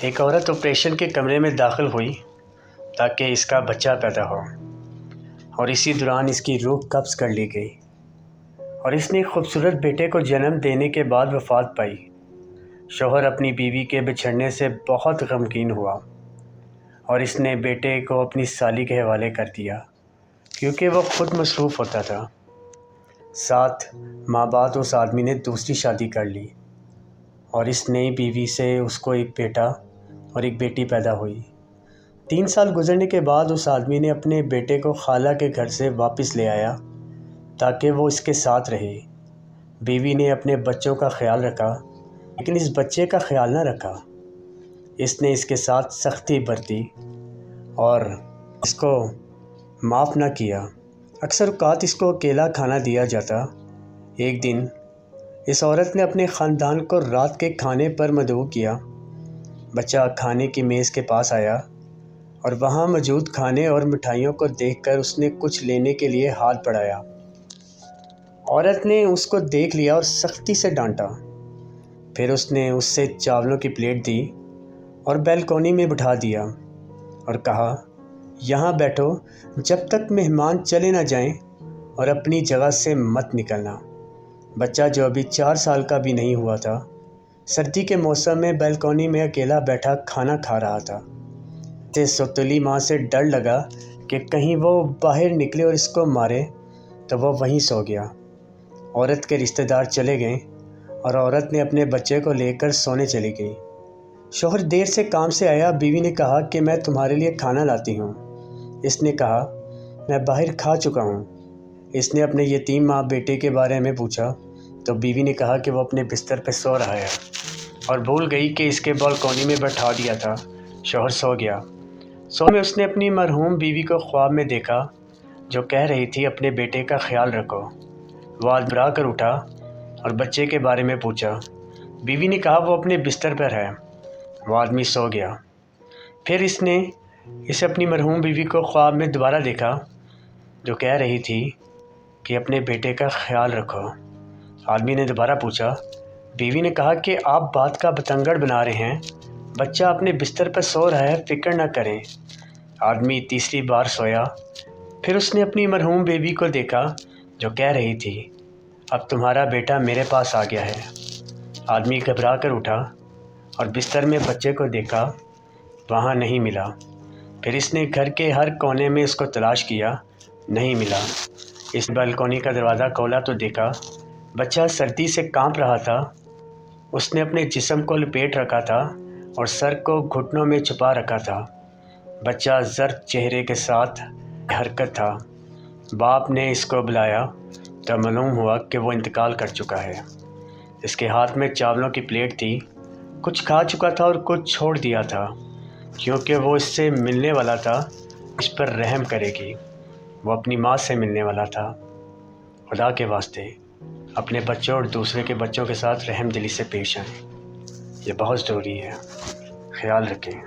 ایک عورت آپریشن کے کمرے میں داخل ہوئی تاکہ اس کا بچہ پیدا ہو، اور اسی دوران اس کی روح قبض کر لی گئی اور اس نے ایک خوبصورت بیٹے کو جنم دینے کے بعد وفات پائی۔ شوہر اپنی بیوی کے بچھڑنے سے بہت غمگین ہوا اور اس نے بیٹے کو اپنی سالی کے حوالے کر دیا کیونکہ وہ خود مصروف ہوتا تھا۔ 7 ماہ بعد اس آدمی نے دوسری شادی کر لی اور اس نئی بیوی سے اس کو ایک بیٹا اور ایک بیٹی پیدا ہوئی۔ 3 سال گزرنے کے بعد اس آدمی نے اپنے بیٹے کو خالہ کے گھر سے واپس لے آیا تاکہ وہ اس کے ساتھ رہے۔ بیوی نے اپنے بچوں کا خیال رکھا لیکن اس بچے کا خیال نہ رکھا۔ اس نے اس کے ساتھ سختی برتی اور اس کو معاف نہ کیا۔ اکثر اوقات اس کو اکیلا کھانا دیا جاتا۔ ایک دن اس عورت نے اپنے خاندان کو رات کے کھانے پر مدعو کیا۔ بچہ کھانے کی میز کے پاس آیا اور وہاں موجود کھانے اور مٹھائیوں کو دیکھ کر اس نے کچھ لینے کے لیے ہاتھ بڑھایا۔ عورت نے اس کو دیکھ لیا اور سختی سے ڈانٹا۔ پھر اس نے اس سے چاولوں کی پلیٹ دی اور بیلکونی میں بٹھا دیا اور کہا، یہاں بیٹھو جب تک مہمان چلے نہ جائیں اور اپنی جگہ سے مت نکلنا۔ بچہ جو ابھی 4 سال کا بھی نہیں ہوا تھا، سردی کے موسم میں بیلکونی میں اکیلا بیٹھا کھانا کھا رہا تھا۔ اسے سوتیلی ماں سے ڈر لگا کہ کہیں وہ باہر نکلے اور اس کو مارے، تو وہ وہیں سو گیا۔ عورت کے رشتہ دار چلے گئے اور عورت نے اپنے بچے کو لے کر سونے چلی گئی۔ شوہر دیر سے کام سے آیا۔ بیوی نے کہا کہ میں تمہارے لیے کھانا لاتی ہوں۔ اس نے کہا، میں باہر کھا چکا ہوں۔ اس نے اپنے یتیم ماں بیٹے کے بارے میں پوچھا تو بیوی نے کہا کہ وہ اپنے بستر پہ سو رہا ہے اور بھول گئی کہ اس کے بالکونی میں بٹھا دیا تھا۔ شوہر سو گیا۔ میں اس نے اپنی مرحوم بیوی کو خواب میں دیکھا جو کہہ رہی تھی، اپنے بیٹے کا خیال رکھو۔ وہ ہڑبڑا کر اٹھا اور بچے کے بارے میں پوچھا۔ بیوی نے کہا وہ اپنے بستر پر ہے۔ وہ آدمی سو گیا۔ پھر اس نے اپنی مرحوم بیوی کو خواب میں دوبارہ دیکھا جو کہہ رہی تھی کہ اپنے بیٹے کا خیال رکھو۔ آدمی نے دوبارہ پوچھا۔ بیوی نے کہا کہ آپ بات کا بتنگڑ بنا رہے ہیں، بچہ اپنے بستر پر سو رہا ہے، فکر نہ کریں۔ آدمی تیسری بار سویا۔ پھر اس نے اپنی مرحوم بیوی کو دیکھا جو کہہ رہی تھی، اب تمہارا بیٹا میرے پاس آ گیا ہے۔ آدمی گھبرا کر اٹھا اور بستر میں بچے کو دیکھا، وہاں نہیں ملا۔ پھر اس نے گھر کے ہر کونے میں اس کو تلاش کیا، نہیں ملا۔ اس بالکونی کا دروازہ کھولا تو دیکھا بچہ سردی سے کانپ رہا تھا۔ اس نے اپنے جسم کو لپیٹ رکھا تھا اور سر کو گھٹنوں میں چھپا رکھا تھا۔ بچہ زرد چہرے کے ساتھ حرکت تھا۔ باپ نے اس کو بلایا تو معلوم ہوا کہ وہ انتقال کر چکا ہے۔ اس کے ہاتھ میں چاولوں کی پلیٹ تھی، کچھ کھا چکا تھا اور کچھ چھوڑ دیا تھا کیونکہ وہ اس سے ملنے والا تھا، اس پر رحم کرے گی۔ وہ اپنی ماں سے ملنے والا تھا۔ خدا کے واسطے اپنے بچوں اور دوسرے کے بچوں کے ساتھ رحم دلی سے پیش آئیں، یہ بہت ضروری ہے، خیال رکھیں۔